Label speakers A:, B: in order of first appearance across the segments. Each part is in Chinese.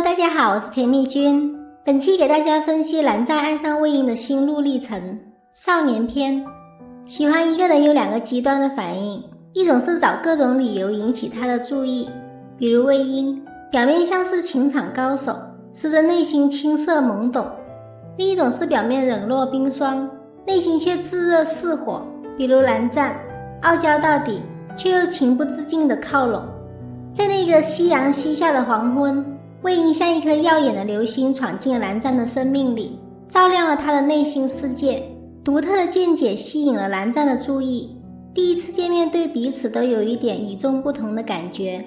A: 大家好，我是甜蜜君。本期给大家分析蓝湛爱上魏婴的心路历程。少年篇。喜欢一个人有两个极端的反应，一种是找各种理由引起他的注意，比如魏婴，表面像是情场高手，实则内心青涩懵懂；另一种是表面冷若冰霜，内心却炙热似火，比如蓝湛，傲娇到底，却又情不自禁地靠拢。在那个夕阳西下的黄昏，魏婴像一颗耀眼的流星闯进了蓝湛的生命里，照亮了他的内心世界。独特的见解吸引了蓝湛的注意，第一次见面对彼此都有一点与众不同的感觉。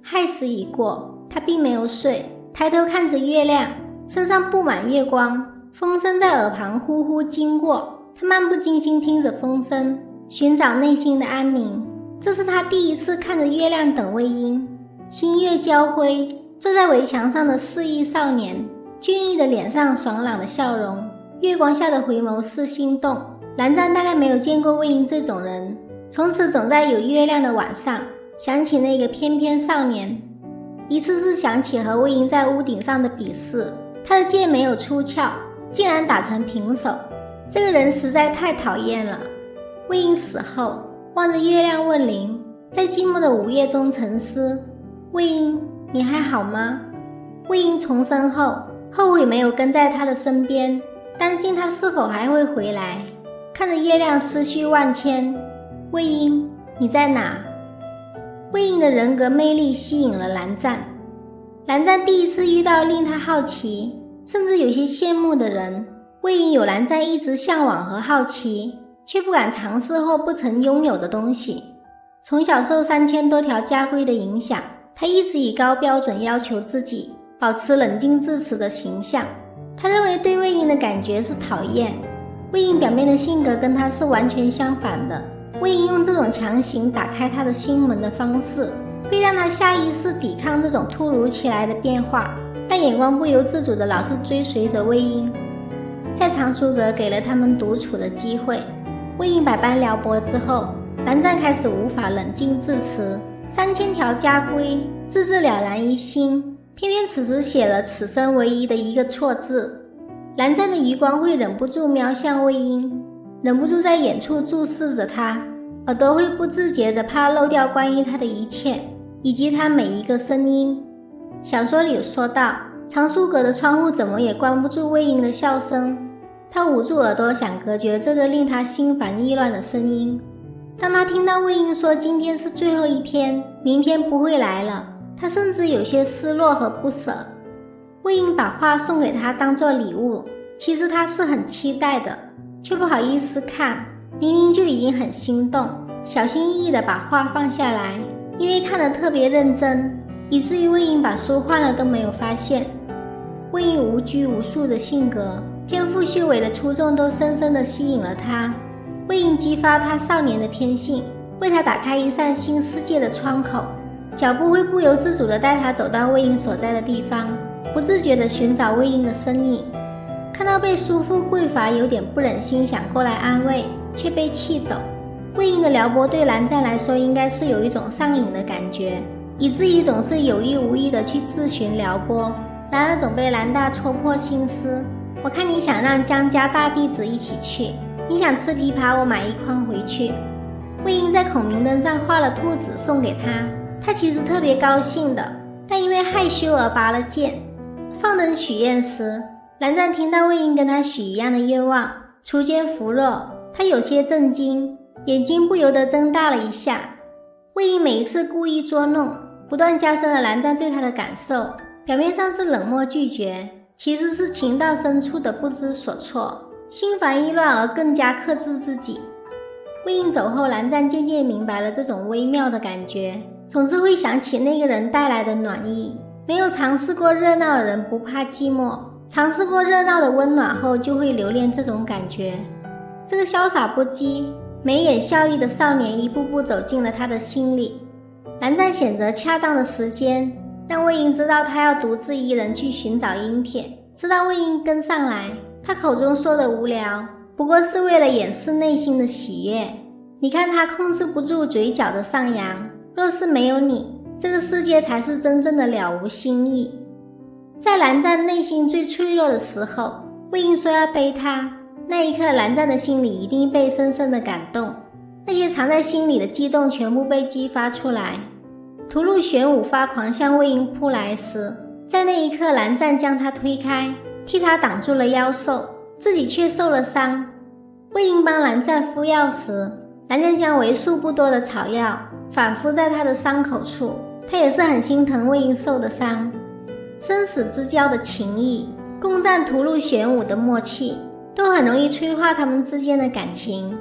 A: 亥时已过，他并没有睡，抬头看着月亮，身上布满月光，风声在耳旁呼呼经过，他漫不经心听着风声，寻找内心的安宁。这是他第一次看着月亮等魏婴。星月交辉，坐在围墙上的肆意少年，俊逸的脸上爽朗的笑容，月光下的回眸是心动。蓝湛大概没有见过魏婴这种人，从此总在有月亮的晚上想起那个翩翩少年。一次次想起和魏婴在屋顶上的比试，他的剑没有出鞘，竟然打成平手，这个人实在太讨厌了。魏婴死后，望着月亮问灵，在寂寞的午夜中沉思：魏婴，你还好吗？魏婴重生后，后悔没有跟在他的身边，担心他是否还会回来。看着月亮思绪万千，魏婴，你在哪？魏婴的人格魅力吸引了蓝湛。蓝湛第一次遇到令他好奇，甚至有些羡慕的人。魏婴有蓝湛一直向往和好奇，却不敢尝试或不曾拥有的东西。从小受3000多条家规的影响，他一直以高标准要求自己，保持冷静自持的形象。他认为对魏婴的感觉是讨厌，魏婴表面的性格跟他是完全相反的。魏婴用这种强行打开他的心门的方式，会让他下意识抵抗这种突如其来的变化，但眼光不由自主地老是追随着魏婴。在藏书阁给了他们独处的机会，魏婴百般撩拨之后，蓝湛开始无法冷静自持，3000条家规，自了然于心，偏偏此时写了此生唯一的一个错字。蓝湛的余光会忍不住瞄向魏婴，忍不住在远处注视着他，耳朵会不自觉地怕漏掉关于他的一切，以及他每一个声音。小说里有说到，藏书阁的窗户怎么也关不住魏婴的笑声，他捂住耳朵想隔绝这个令他心烦意乱的声音。当他听到魏婴说今天是最后一天，明天不会来了，他甚至有些失落和不舍。魏婴把画送给他当作礼物，其实他是很期待的，却不好意思看，明明就已经很心动，小心翼翼地把画放下来，因为看得特别认真，以至于魏婴把书换了都没有发现。魏婴无拘无束的性格，天赋秀伟的出众都深深地吸引了他。魏婴激发他少年的天性，为他打开一扇新世界的窗口，脚步会不由自主地带他走到魏婴所在的地方，不自觉地寻找魏婴的身影。看到被叔父跪罚，有点不忍心想过来安慰，却被气走。魏婴的撩拨对蓝湛来说应该是有一种上瘾的感觉，以至于总是有意无意地去自寻撩拨，然而总被蓝大戳破心思。我看你想让江家大弟子一起去，你想吃枇杷，我买一筐回去。魏婴在孔明灯上画了兔子送给他，他其实特别高兴的，但因为害羞而拔了剑。放灯许愿时，蓝湛听到魏婴跟他许一样的愿望，雏间扶弱，他有些震惊，眼睛不由得睁大了一下。魏婴每一次故意捉弄，不断加深了蓝湛对他的感受，表面上是冷漠拒绝，其实是情到深处的不知所措，心烦意乱而更加克制自己。魏婴走后，蓝湛渐渐明白了这种微妙的感觉，总是会想起那个人带来的暖意。没有尝试过热闹的人不怕寂寞，尝试过热闹的温暖后就会留恋这种感觉。这个潇洒不羁、眉眼笑意的少年一步步走进了他的心里。蓝湛选择恰当的时间，让魏婴知道他要独自一人去寻找阴帖，知道魏婴跟上来，他口中说的无聊，不过是为了掩饰内心的喜悦。你看他控制不住嘴角的上扬，若是没有你，这个世界才是真正的了无新意。在蓝湛内心最脆弱的时候，魏婴说要背他，那一刻蓝湛的心里一定被深深的感动，那些藏在心里的激动全部被激发出来。屠戮玄武发狂向魏婴扑来时，在那一刻蓝湛将他推开，替他挡住了妖兽，自己却受了伤。魏婴帮蓝湛敷药时，蓝湛将为数不多的草药反复在他的伤口处，他也是很心疼魏婴受的伤。生死之交的情谊，攻占屠戮玄武的默契，都很容易催化他们之间的感情。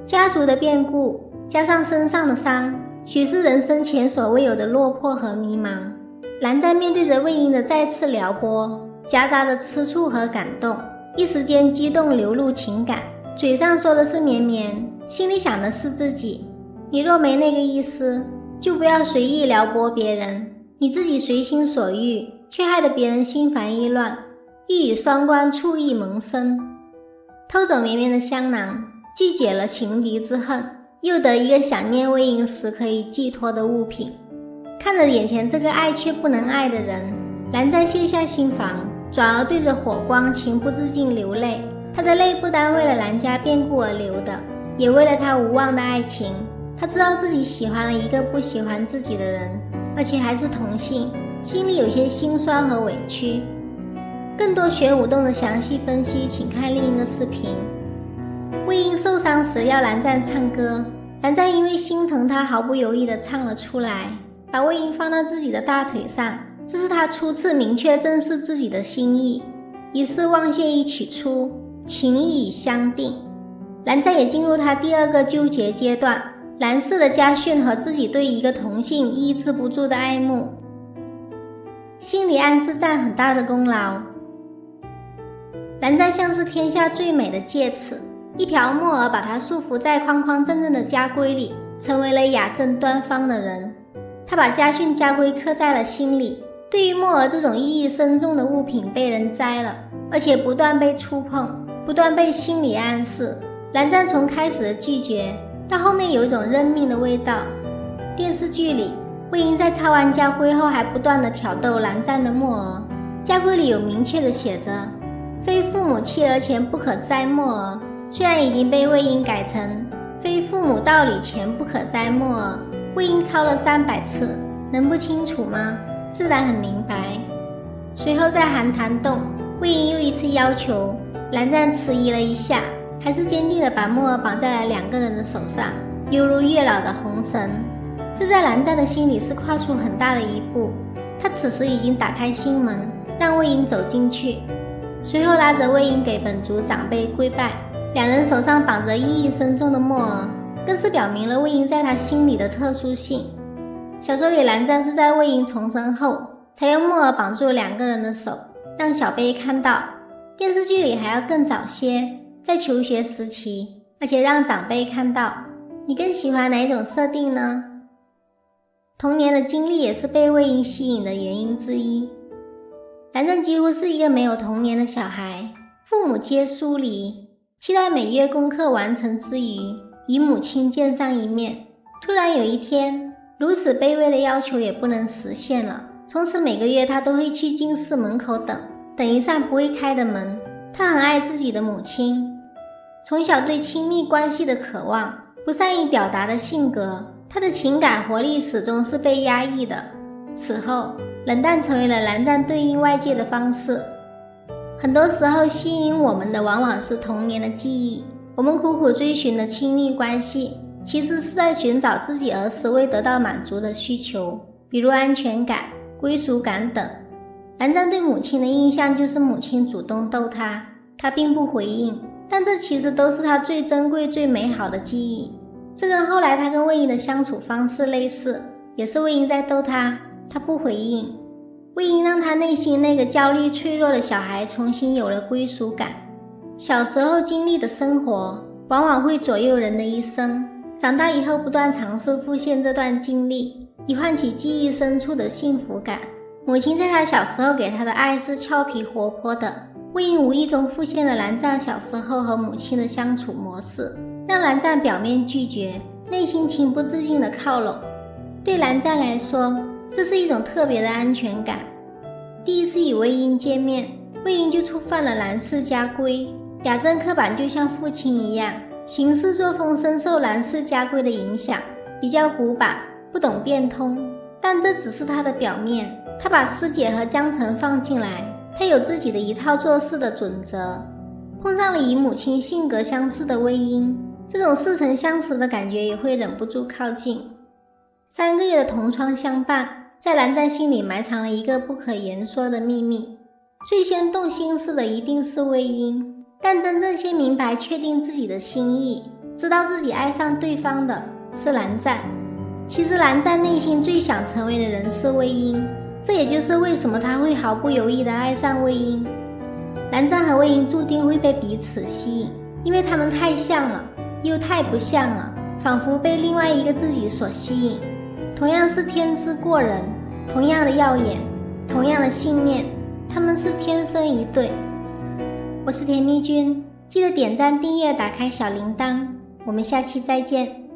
A: 家族的变故加上身上的伤，许是人生前所未有的落魄和迷茫。蓝湛面对着魏婴的再次撩拨，夹杂着吃醋和感动，一时间激动流露情感，嘴上说的是绵绵，心里想的是自己。你若没那个意思，就不要随意撩拨别人，你自己随心所欲，却害得别人心烦意乱，一语双关，醋意萌生。偷走绵绵的香囊，既解了情敌之恨，又得一个想念魏婴时可以寄托的物品。看着眼前这个爱却不能爱的人，蓝湛卸下心防，转而对着火光情不自禁流泪。他的泪不单为了蓝家变故而流的，也为了他无望的爱情。他知道自己喜欢了一个不喜欢自己的人，而且还是同性，心里有些心酸和委屈。更多学舞动的详细分析，请看另一个视频。魏婴受伤时要蓝湛唱歌，蓝湛因为心疼他，毫不犹豫地唱了出来，把魏婴放到自己的大腿上，这是他初次明确正视自己的心意。于是望线一曲出，情意已相定。蓝湛也进入他第二个纠结阶段，蓝氏的家训和自己对一个同性抑制不住的爱慕，心理暗示占很大的功劳。蓝湛像是天下最美的戒尺，一条木耳把他束缚在框框正正的家规里，成为了雅正端方的人。他把家训家规刻在了心里，对于木耳这种意义深重的物品被人摘了，而且不断被触碰，不断被心理暗示。蓝湛从开始的拒绝到后面有一种认命的味道。电视剧里，魏婴在抄完家规后还不断地挑逗蓝湛的木耳。家规里有明确地写着，非父母妻儿前不可摘木耳，虽然已经被魏婴改成非父母道理前不可摘木耳。魏婴抄了300次，能不清楚吗？自然很明白。随后在寒潭洞，魏婴又一次要求，蓝湛迟疑了一下，还是坚定地把木耳绑在了2个人的手上，犹如月老的红绳。这在蓝湛的心里是跨出很大的一步，他此时已经打开心门，让魏婴走进去，随后拉着魏婴给本族长辈跪拜，2人手上绑着意义深重的木耳，更是表明了魏婴在他心里的特殊性。小说里蓝湛是在魏婴重生后才用木耳绑住2个人的手，让小辈看到。电视剧里还要更早些，在求学时期，而且让长辈看到。你更喜欢哪种设定呢？童年的经历也是被魏婴吸引的原因之一。蓝湛几乎是一个没有童年的小孩，父母皆疏离，期待每月功课完成之余与母亲见上一面。突然有一天，如此卑微的要求也不能实现了，从此每个月他都会去进室门口等一扇不会开的门。他很爱自己的母亲，从小对亲密关系的渴望，不善于表达的性格，他的情感活力始终是被压抑的。此后，冷淡成为了蓝湛对应外界的方式。很多时候吸引我们的往往是童年的记忆，我们苦苦追寻的亲密关系，其实是在寻找自己儿时未得到满足的需求，比如安全感、归属感等。蓝湛对母亲的印象就是母亲主动逗他，他并不回应，但这其实都是他最珍贵最美好的记忆。这跟后来他跟魏婴的相处方式类似，也是魏婴在逗他，他不回应。魏婴让他内心那个焦虑脆弱的小孩重新有了归属感。小时候经历的生活往往会左右人的一生，长大以后不断尝试复现这段经历，以唤起记忆深处的幸福感。母亲在他小时候给他的爱是俏皮活泼的，魏婴无意中复现了蓝湛小时候和母亲的相处模式，让蓝湛表面拒绝，内心情不自禁的靠拢。对蓝湛来说，这是一种特别的安全感。第一次与魏婴见面，魏婴就触犯了蓝氏家规。雅正刻板就像父亲一样，行事作风深受蓝氏家规的影响，比较古板，不懂变通。但这只是他的表面，他把师姐和江澄放进来，他有自己的一套做事的准则。碰上了与母亲性格相似的魏婴，这种似曾相识的感觉也会忍不住靠近。3个月的同窗相伴，在蓝湛心里埋藏了一个不可言说的秘密。最先动心思的一定是魏婴，但真正先明白确定自己的心意，知道自己爱上对方的是蓝湛。其实蓝湛内心最想成为的人是魏婴，这也就是为什么他会毫不犹豫地爱上魏婴。蓝湛和魏婴注定会被彼此吸引，因为他们太像了，又太不像了，仿佛被另外一个自己所吸引。同样是天资过人，同样的耀眼，同样的信念，他们是天生一对。我是甜蜜君，记得点赞订阅打开小铃铛，我们下期再见。